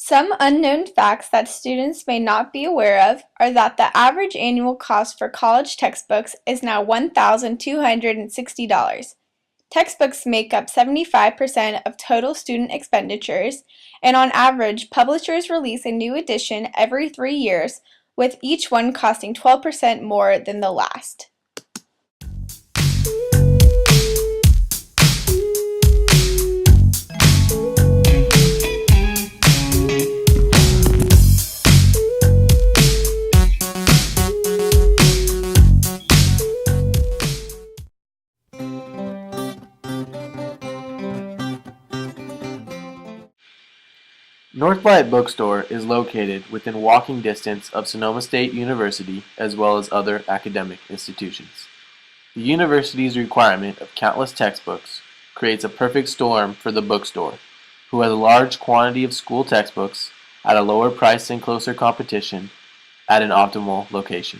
Some unknown facts that students may not be aware of are that the average annual cost for college textbooks is now $1,260. Textbooks make up 75% of total student expenditures, and on average, publishers release a new edition every 3 years, with each one costing 12% more than the last. Northlight Bookstore is located within walking distance of Sonoma State University as well as other academic institutions. The university's requirement of countless textbooks creates a perfect storm for the bookstore, who has a large quantity of school textbooks at a lower price than closer competition at an optimal location.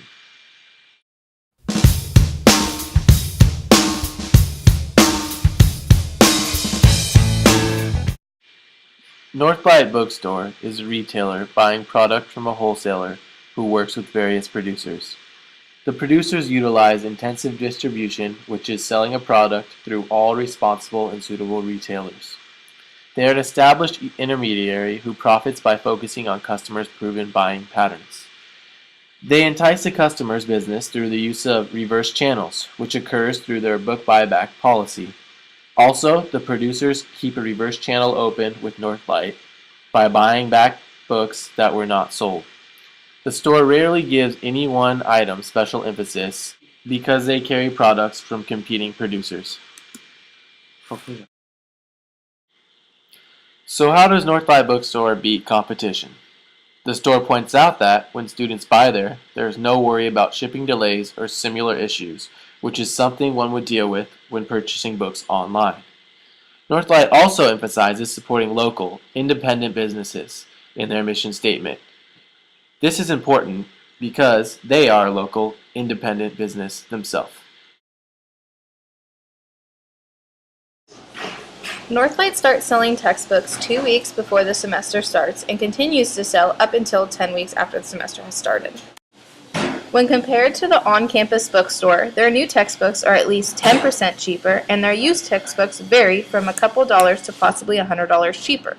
Northlight Bookstore is a retailer buying product from a wholesaler who works with various producers. The producers utilize intensive distribution, which is selling a product through all responsible and suitable retailers. They are an established intermediary who profits by focusing on customers' proven buying patterns. They entice the customer's business through the use of reverse channels, which occurs through their book buyback policy. Also, the producers keep a reverse channel open with Northlight by buying back books that were not sold. The store rarely gives any one item special emphasis because they carry products from competing producers. So how does Northlight Bookstore beat competition? The store points out that when students buy there is no worry about shipping delays or similar issues, which is something one would deal with when purchasing books online. Northlight also emphasizes supporting local, independent businesses in their mission statement. This is important because they are a local, independent business themselves. Northlight starts selling textbooks 2 weeks before the semester starts and continues to sell up until 10 weeks after the semester has started. When compared to the on-campus bookstore, their new textbooks are at least 10% cheaper, and their used textbooks vary from a couple dollars to possibly $100 cheaper.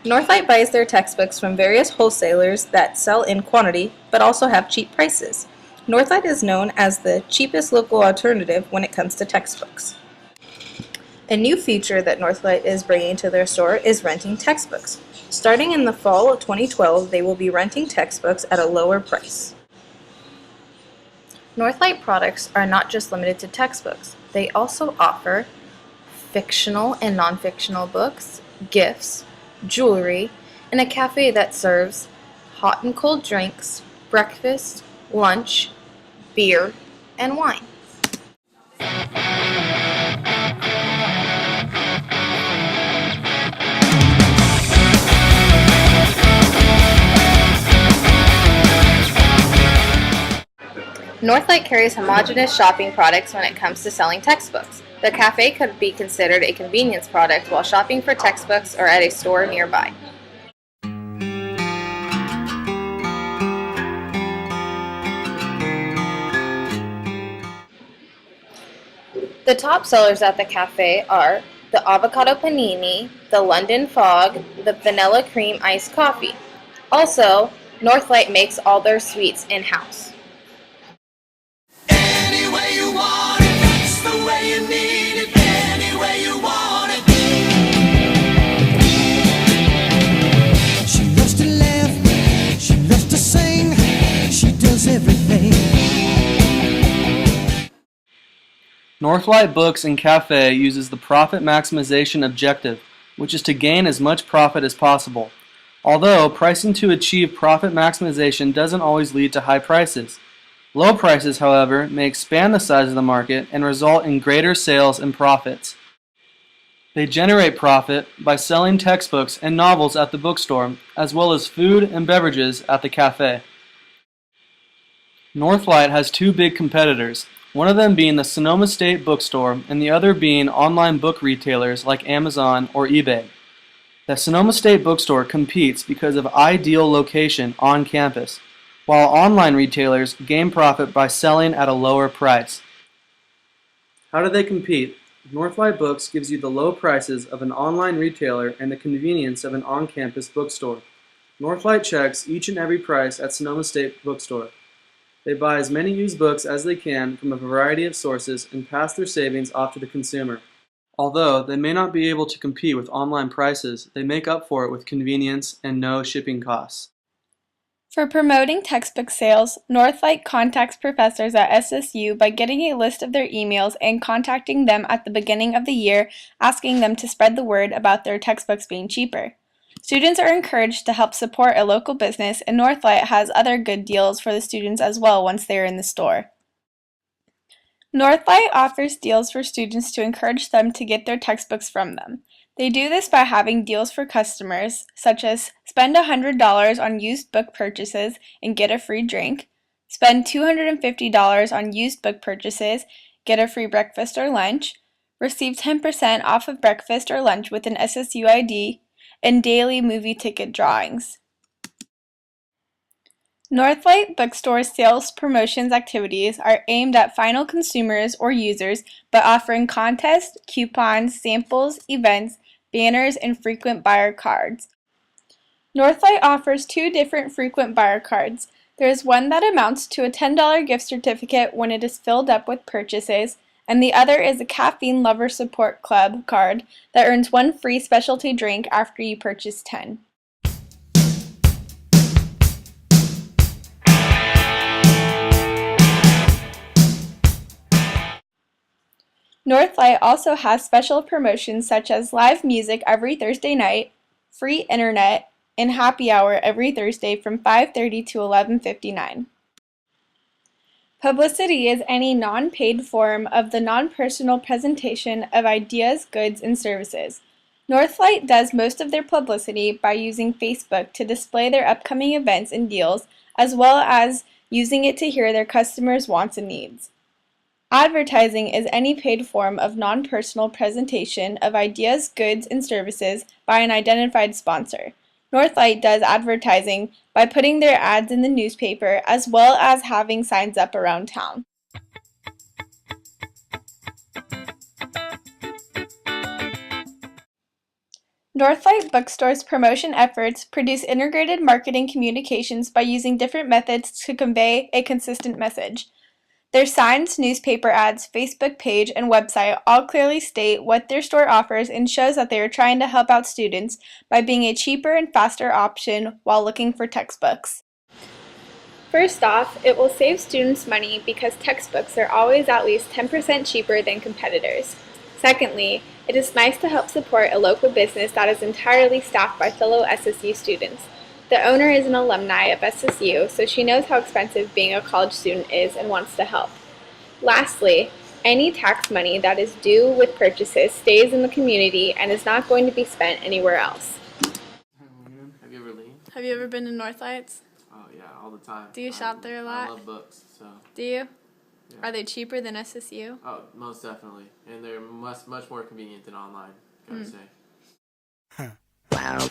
Northlight buys their textbooks from various wholesalers that sell in quantity but also have cheap prices. Northlight is known as the cheapest local alternative when it comes to textbooks. A new feature that Northlight is bringing to their store is renting textbooks. Starting in the fall of 2012, they will be renting textbooks at a lower price. Northlight products are not just limited to textbooks. They also offer fictional and non-fictional books, gifts, jewelry, and a cafe that serves hot and cold drinks, breakfast, lunch, beer, and wine. Northlight carries homogeneous shopping products when it comes to selling textbooks. The cafe could be considered a convenience product while shopping for textbooks or at a store nearby. The top sellers at the cafe are the avocado panini, the London fog, the vanilla cream iced coffee. Also, Northlight makes all their sweets in-house. Northlight Books and Cafe uses the profit maximization objective, which is to gain as much profit as possible. Although pricing to achieve profit maximization doesn't always lead to high prices. Low prices, however, may expand the size of the market and result in greater sales and profits. They generate profit by selling textbooks and novels at the bookstore, as well as food and beverages at the cafe. Northlight has two big competitors, one of them being the Sonoma State Bookstore and the other being online book retailers like Amazon or eBay. The Sonoma State Bookstore competes because of ideal location on campus, while online retailers gain profit by selling at a lower price. How do they compete? Northlight Books gives you the low prices of an online retailer and the convenience of an on-campus bookstore. Northlight checks each and every price at Sonoma State Bookstore. They buy as many used books as they can from a variety of sources and pass their savings off to the consumer. Although they may not be able to compete with online prices, they make up for it with convenience and no shipping costs. For promoting textbook sales, Northlight contacts professors at SSU by getting a list of their emails and contacting them at the beginning of the year, asking them to spread the word about their textbooks being cheaper. Students are encouraged to help support a local business, and Northlight has other good deals for the students as well once they are in the store. Northlight offers deals for students to encourage them to get their textbooks from them. They do this by having deals for customers, such as spend $100 on used book purchases and get a free drink, spend $250 on used book purchases, get a free breakfast or lunch, receive 10% off of breakfast or lunch with an SSU ID, and daily movie ticket drawings. Northlight Bookstore's sales promotions activities are aimed at final consumers or users by offering contests, coupons, samples, events, banners, and frequent buyer cards. Northlight offers 2 different frequent buyer cards. There is one that amounts to a $10 gift certificate when it is filled up with purchases, and the other is a Caffeine Lover Support Club card that earns 1 free specialty drink after you purchase 10. Northlight also has special promotions such as live music every Thursday night, free internet, and happy hour every Thursday from 5:30 to 11:59. Publicity is any non-paid form of the non-personal presentation of ideas, goods, and services. Northlight does most of their publicity by using Facebook to display their upcoming events and deals, as well as using it to hear their customers' wants and needs. Advertising is any paid form of non-personal presentation of ideas, goods, and services by an identified sponsor. Northlight does advertising by putting their ads in the newspaper as well as having signs up around town. Northlight Bookstore's promotion efforts produce integrated marketing communications by using different methods to convey a consistent message. Their signs, newspaper ads, Facebook page, and website all clearly state what their store offers and shows that they are trying to help out students by being a cheaper and faster option while looking for textbooks. First off, it will save students money because textbooks are always at least 10% cheaper than competitors. Secondly, it is nice to help support a local business that is entirely staffed by fellow SSU students. The owner is an alumni of SSU, so she knows how expensive being a college student is and wants to help. Lastly, any tax money that is due with purchases stays in the community and is not going to be spent anywhere else. Have you ever leaned? Have you ever been to Northlights? Oh yeah, all the time. Do you shop there a lot? I love books, so. Do you? Yeah. Are they cheaper than SSU? Oh, most definitely, and they're much more convenient than online. Gotta say. Wow.